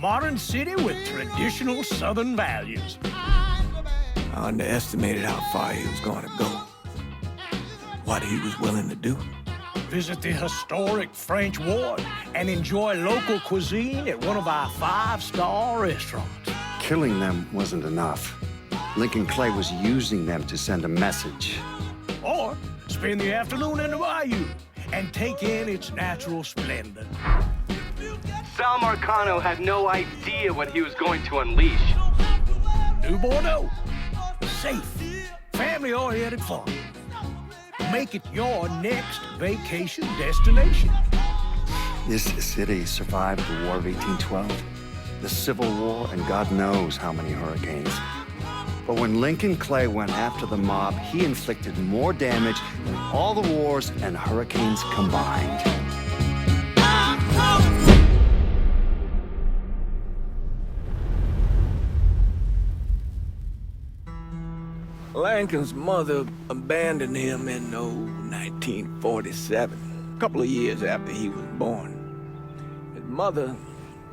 modern city with traditional Southern values. I underestimated how far he was going to go. What he was willing to do. Visit the historic French Ward and enjoy local cuisine at one of our 5-star restaurants. Killing them wasn't enough. Lincoln Clay was using them to send a message. Or spend the afternoon in the bayou and take in its natural splendor. Sal Marcano had no idea what he was going to unleash. New Bordeaux. Safe, family-oriented fun. Make it your next vacation destination. This city survived the War of 1812, the Civil War, and God knows how many hurricanes. But when Lincoln Clay went after the mob, he inflicted more damage than all the wars and hurricanes combined. Lincoln's mother abandoned him in 1947, a couple of years after he was born. His mother,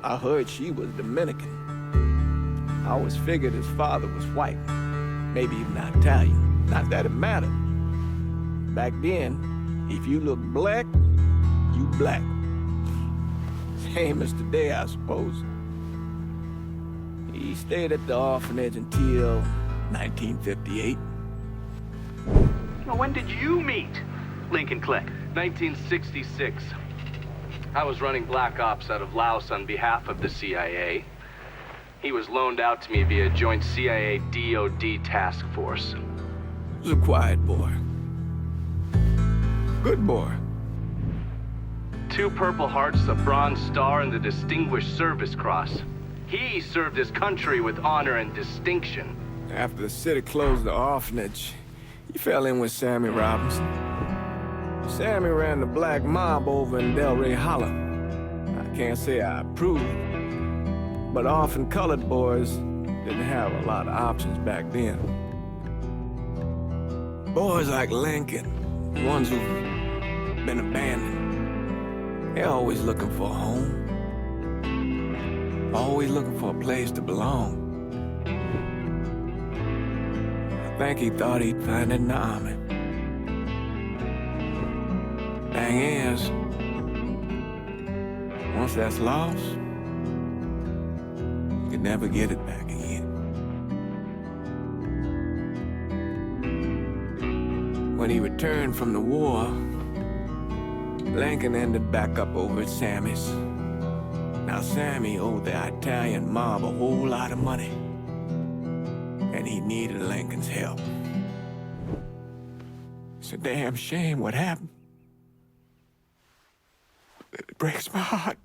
I heard she was Dominican. I always figured his father was white, maybe even Italian. Not that it mattered. Back then, if you looked black, you black. Same as today, I suppose. He stayed at the orphanage until 1958. Now, when did you meet Lincoln Clay? 1966. I was running Black Ops out of Laos on behalf of the CIA. He was loaned out to me via joint CIA-DOD task force. He was a quiet boy. Good boy. 2 Purple Hearts, a Bronze Star, and the Distinguished Service Cross. He served his country with honor and distinction. After the city closed the orphanage, he fell in with Sammy Robinson. Sammy ran the black mob over in Delray Hollow. I can't say I approved, but orphan colored boys didn't have a lot of options back then. Boys like Lincoln, the ones who've been abandoned, they're always looking for a home. Always looking for a place to belong. I think he thought he'd find it in the army. Thing is, once that's lost, you can never get it back again. When he returned from the war, Lincoln ended back up over at Sammy's. Now Sammy owed the Italian mob a whole lot of money, and he needed Lincoln's help. It's a damn shame what happened. It breaks my heart.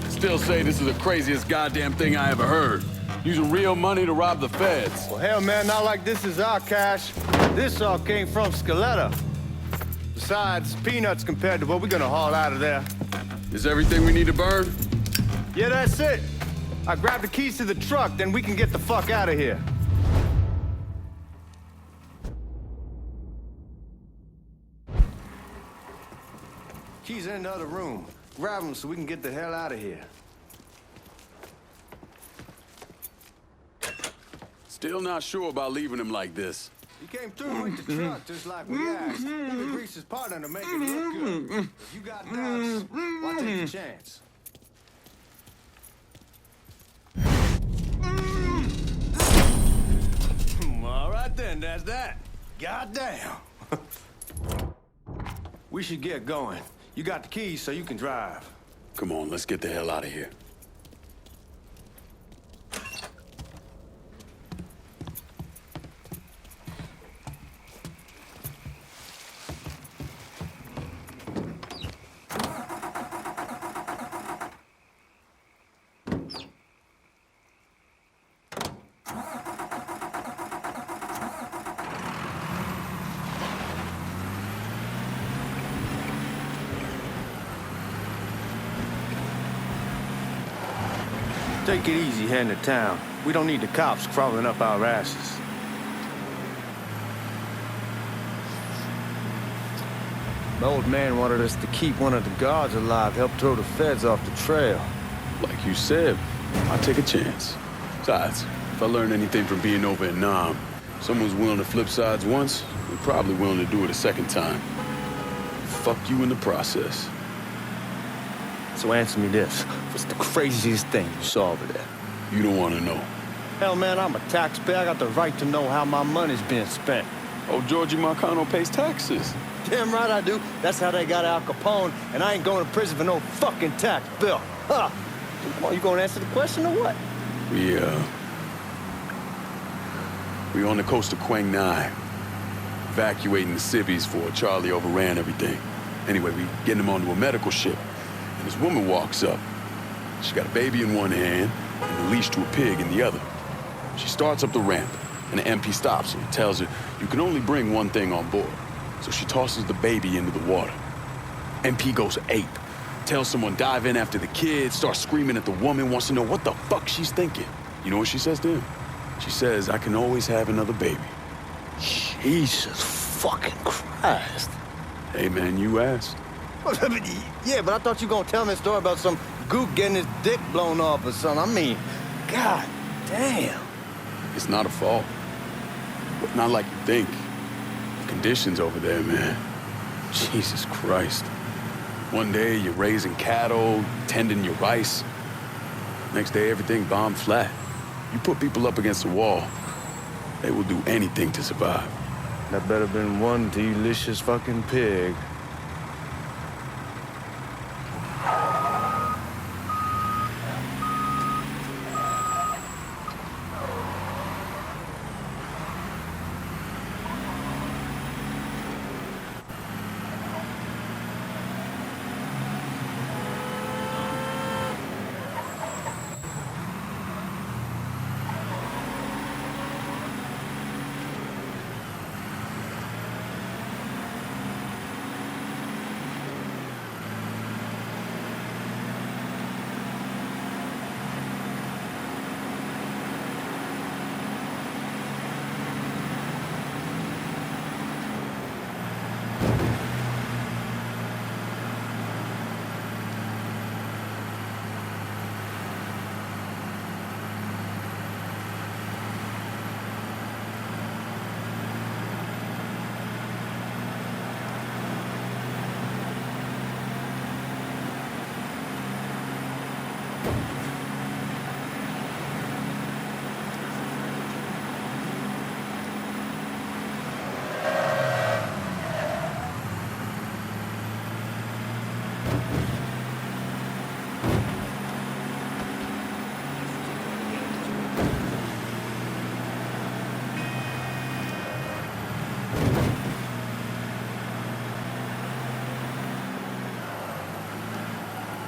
Still say this is the craziest goddamn thing I ever heard. Using real money to rob the feds. Well, hell, man, not like this is our cash. This all came from Scaletta. Besides, peanuts compared to what we're gonna haul out of there. Is everything we need to burn? Yeah, that's it. I grabbed the keys to the truck, then we can get the fuck out of here. Keys in the other room. Grab them so we can get the hell out of here. Still not sure about leaving him like this. He came through with the truck just like we asked. He greased his partner to make it look good. If you got doubts, why take the chance? All right then, that's that. Goddamn. We should get going. You got the keys so you can drive. Come on, let's get the hell out of here. Take it easy heading to town. We don't need the cops crawling up our asses. The old man wanted us to keep one of the guards alive, help throw the feds off the trail. Like you said, I'll take a chance. Besides, if I learn anything from being over in Nam, someone's willing to flip sides once, they're probably willing to do it a second time. Fuck you in the process. So answer me this. What's the craziest thing you saw over there? You don't want to know. Hell, man, I'm a taxpayer. I got the right to know how my money's being spent. Oh, Georgie Marcano pays taxes. Damn right I do. That's how they got Al Capone, and I ain't going to prison for no fucking tax bill. Huh? Come on, you gonna answer the question or what? We on the coast of Quang Nai, evacuating the civvies before Charlie overran everything. Anyway, we getting him onto a medical ship, and this woman walks up. She got a baby in one hand and a leash to a pig in the other. She starts up the ramp, and the MP stops her and tells her, you can only bring one thing on board. So she tosses the baby into the water. MP goes ape. Tells someone dive in after the kid, starts screaming at the woman, wants to know what the fuck she's thinking. You know what she says to him? She says, I can always have another baby. Jesus fucking Christ. Hey man, you asked. Yeah, but I thought you were gonna tell me a story about some gook getting his dick blown off or something. I mean, god damn. It's not a fault. But not like you think. The conditions over there, man. Jesus Christ. One day you're raising cattle, tending your rice. Next day everything bombed flat. You put people up against the wall, they will do anything to survive. That better been one delicious fucking pig.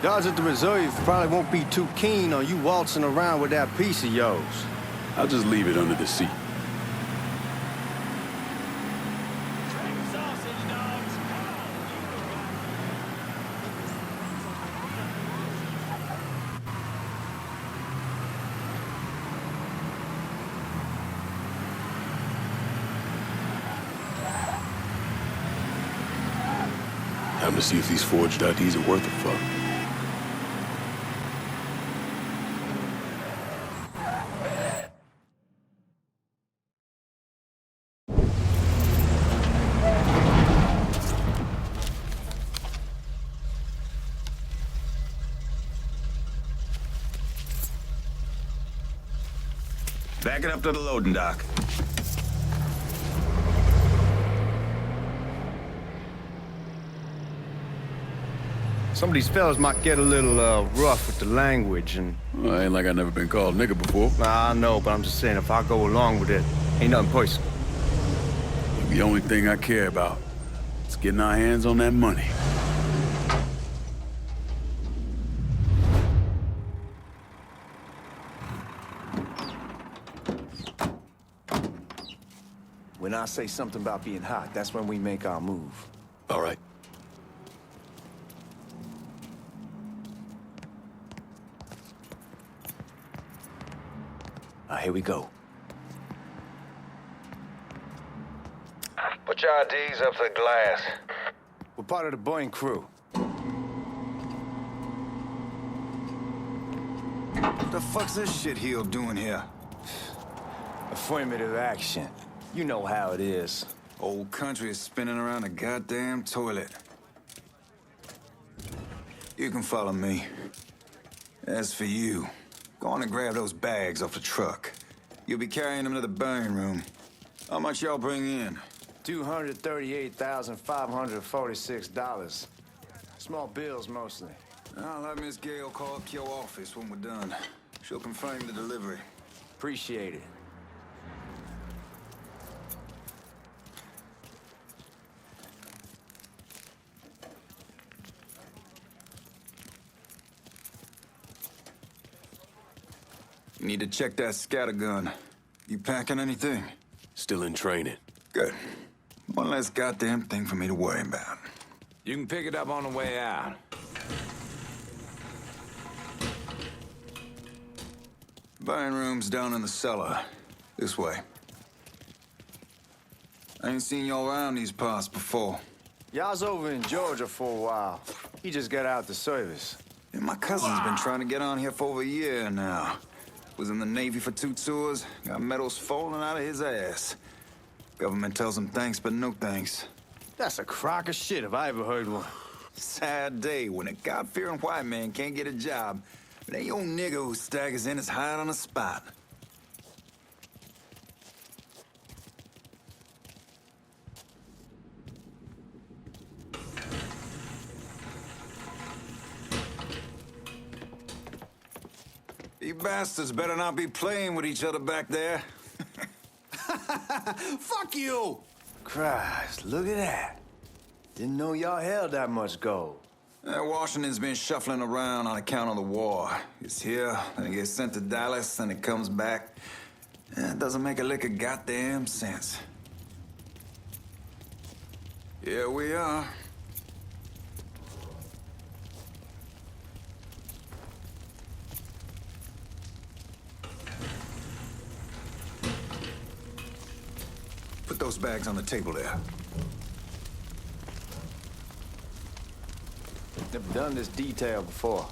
Guards at the reserve probably won't be too keen on you waltzing around with that piece of yours. I'll just leave it under the seat. Time to see if these forged IDs are worth a fuck. Back it up to the loading dock. Some of these fellas might get a little rough with the language and... Well, ain't like I never been called nigga before. Nah, I know, but I'm just saying, if I go along with it, ain't nothing personal. The only thing I care about is getting our hands on that money. When I say something about being hot, that's when we make our move. All right. Here we go. Put your IDs up to the glass. We're part of the Boeing crew. What the fuck's this shitheel doing here? Affirmative action. You know how it is. Old country is spinning around a goddamn toilet. You can follow me. As for you, go on and grab those bags off the truck. You'll be carrying them to the burn room. How much y'all bring in? $238,546. Small bills, mostly. I'll have Miss Gale call up your office when we're done. She'll confirm the delivery. Appreciate it. You need to check that scattergun. You packing anything? Still in training. Good. One less goddamn thing for me to worry about. You can pick it up on the way out. Burn room's down in the cellar. This way. I ain't seen y'all around these parts before. Y'all's over in Georgia for a while. He just got out the service. And my cousin's been trying to get on here for over a year now. Was in the Navy for 2 tours, got medals falling out of his ass. Government tells him thanks, but no thanks. That's a crock of shit if I ever heard one. Sad day when a God-fearing white man can't get a job, but any old nigga who staggers in is hired on the spot. You bastards better not be playing with each other back there. Fuck you! Christ, look at that. Didn't know y'all held that much gold. Washington's been shuffling around on account of the war. It's here, then it gets sent to Dallas, then it comes back. It doesn't make a lick of goddamn sense. Here we are. Put those bags on the table there. Never done this detail before.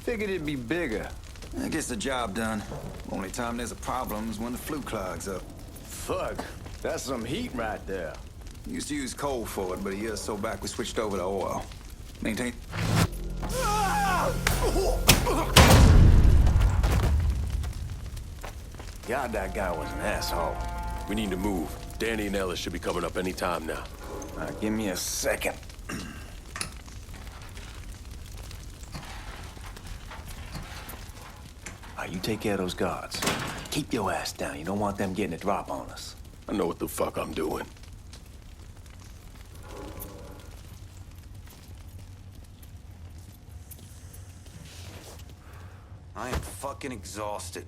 Figured it'd be bigger. It gets the job done. Only time there's a problem is when the flue clogs up. Fuck, that's some heat right there. Used to use coal for it, but a year or so back we switched over to oil. Maintain... God, that guy was an asshole. We need to move. Danny and Ellis should be coming up any time now. Give me a second. You take care of those guards. Keep your ass down. You don't want them getting a drop on us. I know what the fuck I'm doing. I am fucking exhausted.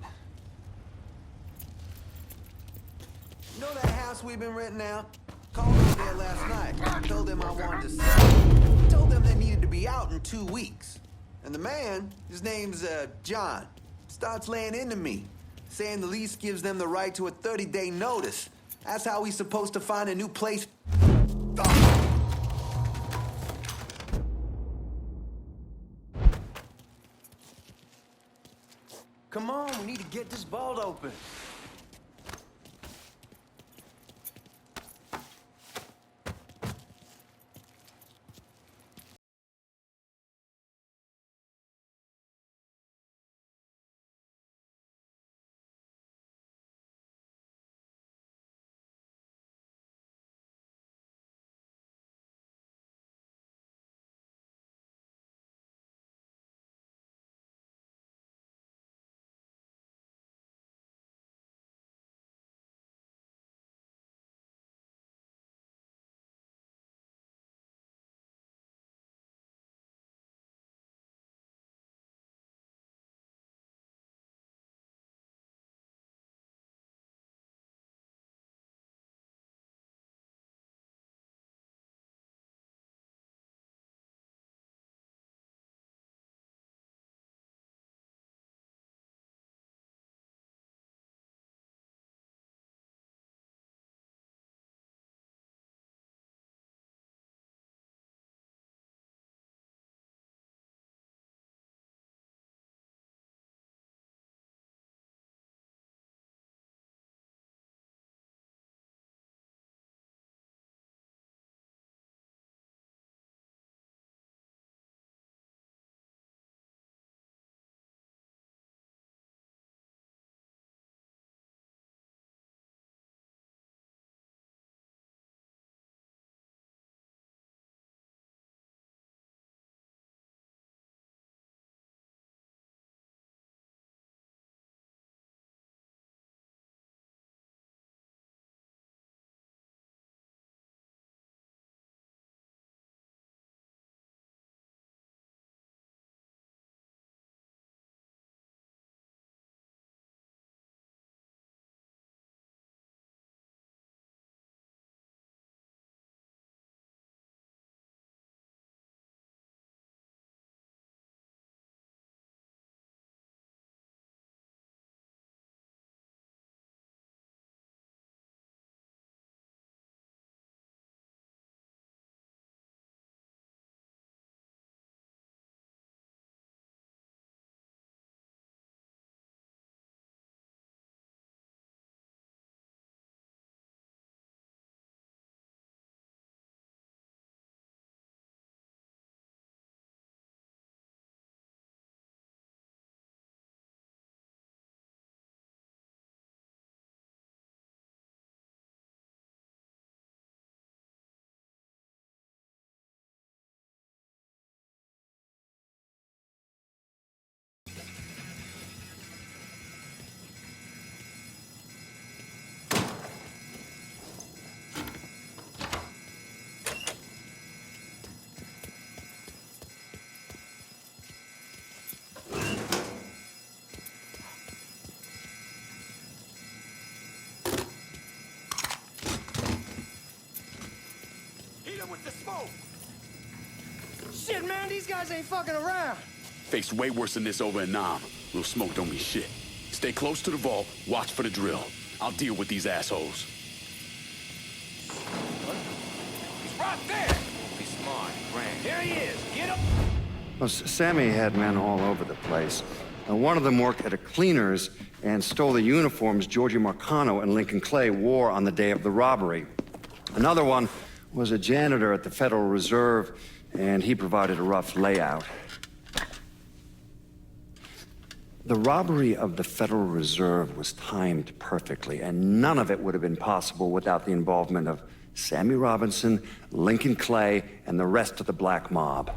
You know that house we've been renting out? Called over there last night. Told them I wanted to sell. Told them they needed to be out in 2 weeks. And the man, his name's John, starts laying into me, saying the lease gives them the right to a 30-day notice. That's how he's supposed to find a new place. Come on, we need to get this vault open. him with the smoke! Shit, man, these guys ain't fucking around. Faced way worse than this over in Nam. Little smoke don't mean shit. Stay close to the vault, watch for the drill. I'll deal with these assholes. He's right there! Be smart, Grant. Here he is! Get him! Well, Sammy had men all over the place. One of them worked at a cleaner's and stole the uniforms Georgie Marcano and Lincoln Clay wore on the day of the robbery. Another one was a janitor at the Federal Reserve, and he provided a rough layout. The robbery of the Federal Reserve was timed perfectly, and none of it would have been possible without the involvement of Sammy Robinson, Lincoln Clay, and the rest of the Black Mob.